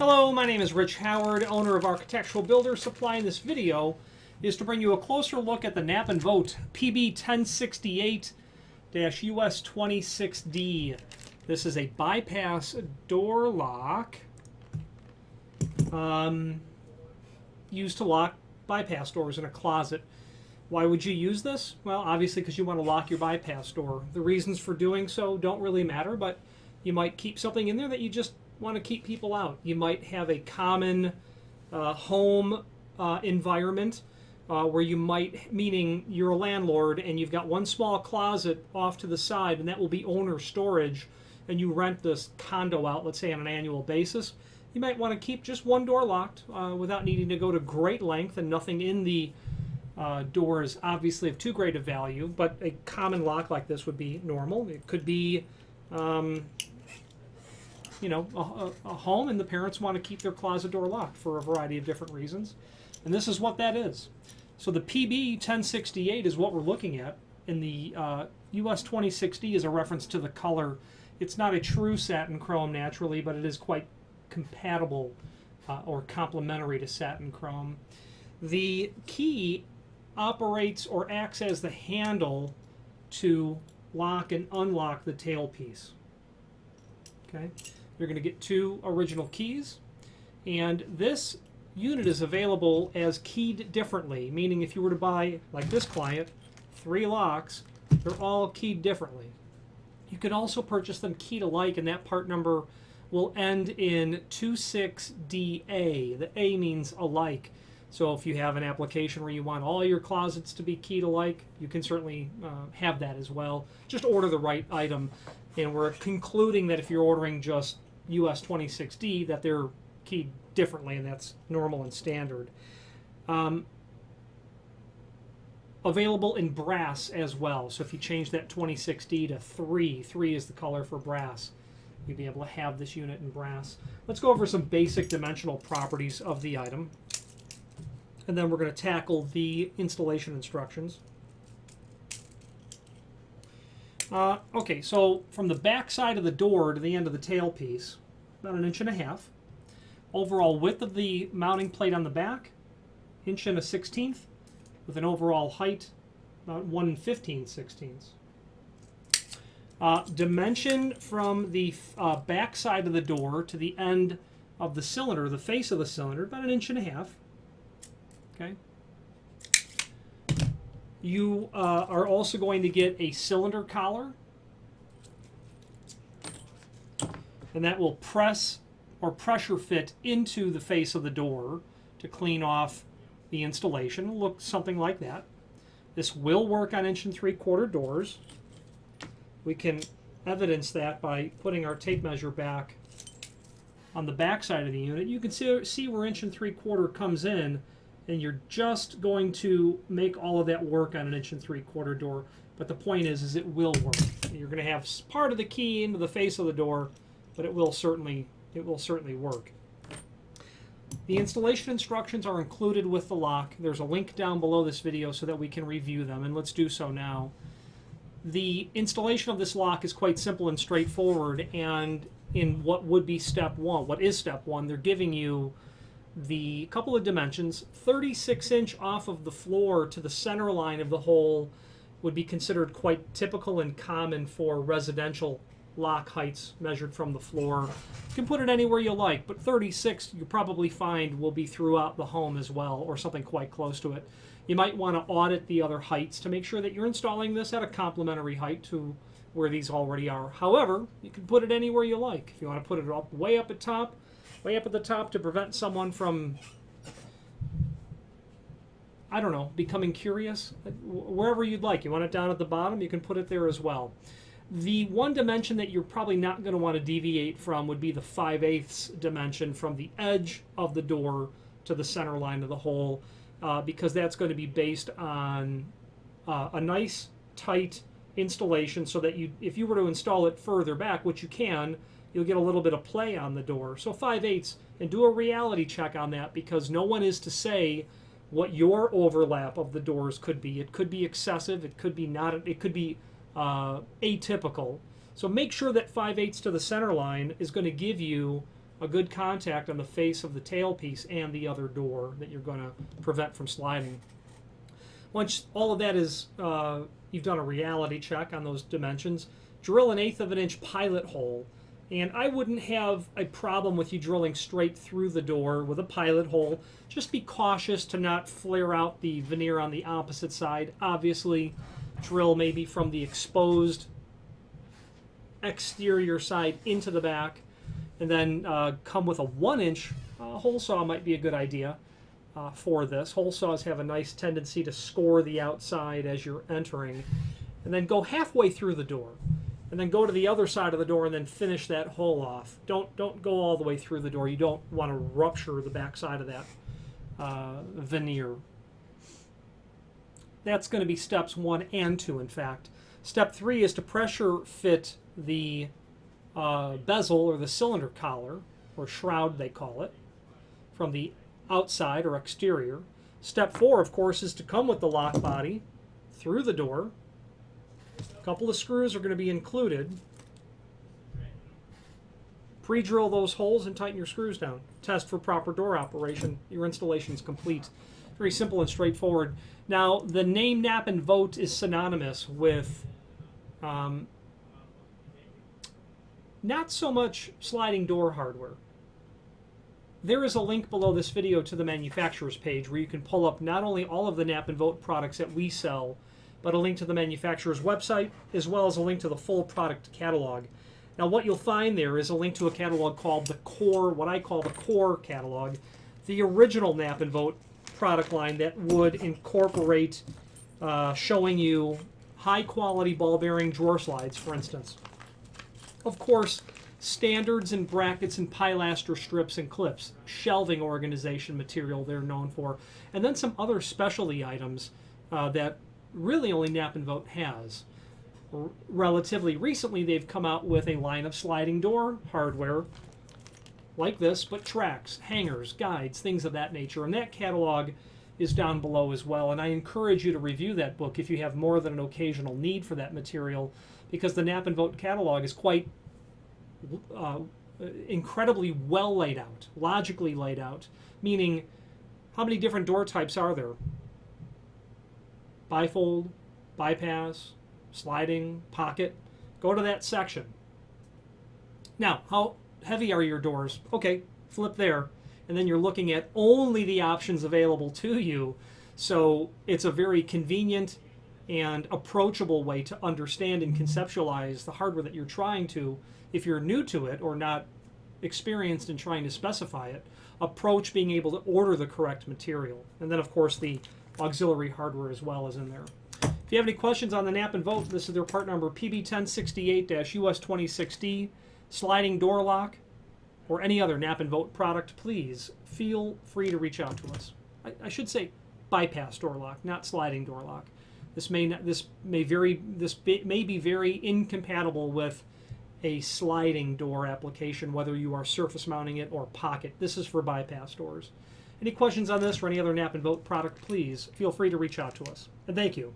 Hello, my name is Rich Howard, owner of Architectural Builder Supply. In this video is to bring you a closer look at the Knape and Vogt PB1068-US26D. This is a bypass door lock used to lock bypass doors in a closet. Why would you use this? Well, obviously because you want to lock your bypass door. The reasons for doing so don't really matter, but you might keep something in there that you just want to keep people out. You might have a common home environment where you might, meaning you're a landlord and you've got one small closet off to the side, and that will be owner storage, and you rent this condo out, let's say on an annual basis. You might want to keep just one door locked without needing to go to great length, and nothing in the door is obviously of too great a value, but a common lock like this would be normal. It could be you know, a home, and the parents want to keep their closet door locked for a variety of different reasons. And this is what that is. So the PB1068 is what we're looking at, and the US26D is a reference to the color. It's not a true satin chrome naturally, but it is quite compatible or complementary to satin chrome. The key operates or acts as the handle to lock and unlock the tailpiece. Okay. You're going to get two original keys, and this unit is available as keyed differently, meaning if you were to buy, like this client, 3 locks, they're all keyed differently. You could also purchase them keyed alike, and that part number will end in 26DA. The A means alike. So if you have an application where you want all your closets to be keyed alike, you can certainly have that as well. Just order the right item. And we're concluding that if you're ordering just US26D, that they're keyed differently, and that's normal and standard. Available in brass as well. So if you change that 26D to 3 is the color for brass, you'd be able to have this unit in brass. Let's go over some basic dimensional properties of the item, and then we're going to tackle the installation instructions. Okay, so from the back side of the door to the end of the tailpiece, about 1.5 inches. Overall width of the mounting plate on the back, 1 1/16, with an overall height about 1 15/16. Dimension from the back side of the door to the end of the cylinder, the face of the cylinder, about 1.5 inches. Okay. You are also going to get a cylinder collar, and that will press or pressure fit into the face of the door to clean off the installation. It'll look something like that. This will work on 1 3/4 doors. We can evidence that by putting our tape measure back on the back side of the unit. You can see where 1 3/4 comes in, and you're just going to make all of that work on an 1 3/4 door. But the point is it will work. You're going to have part of the key into the face of the door, but it will certainly work. The installation instructions are included with the lock. There's a link down below this video so that we can review them, and let's do so now. The installation of this lock is quite simple and straightforward, and in what would be step 1, what is step 1, they're giving you the couple of dimensions. 36 inch off of the floor to the center line of the hole would be considered quite typical and common for residential lock heights measured from the floor. You can put it anywhere you like, but 36 you probably find will be throughout the home as well, or something quite close to it. You might want to audit the other heights to make sure that you're installing this at a complementary height to where these already are. However, you can put it anywhere you like. If you want to put it up way up at the top to prevent someone from, I don't know, becoming curious, wherever you'd like. You want it down at the bottom, you can put it there as well. The one dimension that you're probably not going to want to deviate from would be the 5/8 dimension from the edge of the door to the center line of the hole, because that's going to be based on a nice tight installation, so that if you were to install it further back, which you can, you'll get a little bit of play on the door. So 5/8, and do a reality check on that, because no one is to say what your overlap of the doors could be. It could be excessive, it could be not, it could be atypical. So make sure that 5/8 to the center line is going to give you a good contact on the face of the tailpiece and the other door that you're going to prevent from sliding. Once all of that is, you've done a reality check on those dimensions, drill an 1/8 of an inch pilot hole. And I wouldn't have a problem with you drilling straight through the door with a pilot hole. Just be cautious to not flare out the veneer on the opposite side. Obviously, drill maybe from the exposed exterior side into the back, and then come with a 1-inch hole saw might be a good idea for this. Hole saws have a nice tendency to score the outside as you're entering. And then go halfway through the door. And then go to the other side of the door and then finish that hole off. Don't go all the way through the door. You don't want to rupture the back side of that veneer. That's going to be steps 1 and 2, in fact. Step 3 is to pressure fit the bezel or the cylinder collar, or shroud they call it, from the outside or exterior. Step 4, of course, is to come with the lock body through the door. A couple of screws are going to be included. Pre-drill those holes and tighten your screws down. Test for proper door operation. Your installation is complete. Very simple and straightforward. Now, the name Knape and Vogt is synonymous with not so much sliding door hardware. There is a link below this video to the manufacturer's page where you can pull up not only all of the Knape and Vogt products that we sell, but a link to the manufacturer's website, as well as a link to the full product catalog. Now, what you'll find there is a link to a catalog called the Core, what I call the Core catalog, the original Knape and Vogt product line that would incorporate showing you high-quality ball bearing drawer slides, for instance. Of course, standards and brackets and pilaster strips and clips, shelving organization material they're known for, and then some other specialty items that really only Knape and Vogt has. Relatively recently, they've come out with a line of sliding door hardware like this, but tracks, hangers, guides, things of that nature. And that catalog is down below as well. And I encourage you to review that book if you have more than an occasional need for that material, because the Knape and Vogt catalog is quite incredibly well laid out, logically laid out, meaning how many different door types are there? Bifold, bypass, sliding, pocket. Go to that section. Now, how heavy are your doors? Okay, flip there. And then you're looking at only the options available to you. So it's a very convenient and approachable way to understand and conceptualize the hardware that you're trying to, if you're new to it or not experienced in trying to specify it, approach being able to order the correct material. And then, of course, the auxiliary hardware as well is in there. If you have any questions on the Knape and Vogt, this is their part number PB1068-US26D, sliding door lock, or any other Knape and Vogt product, please feel free to reach out to us. I should say bypass door lock, not sliding door lock. This may be very incompatible with a sliding door application, whether you are surface mounting it or pocket. This is for bypass doors. Any questions on this or any other Knape and Vogt product, please feel free to reach out to us. And thank you.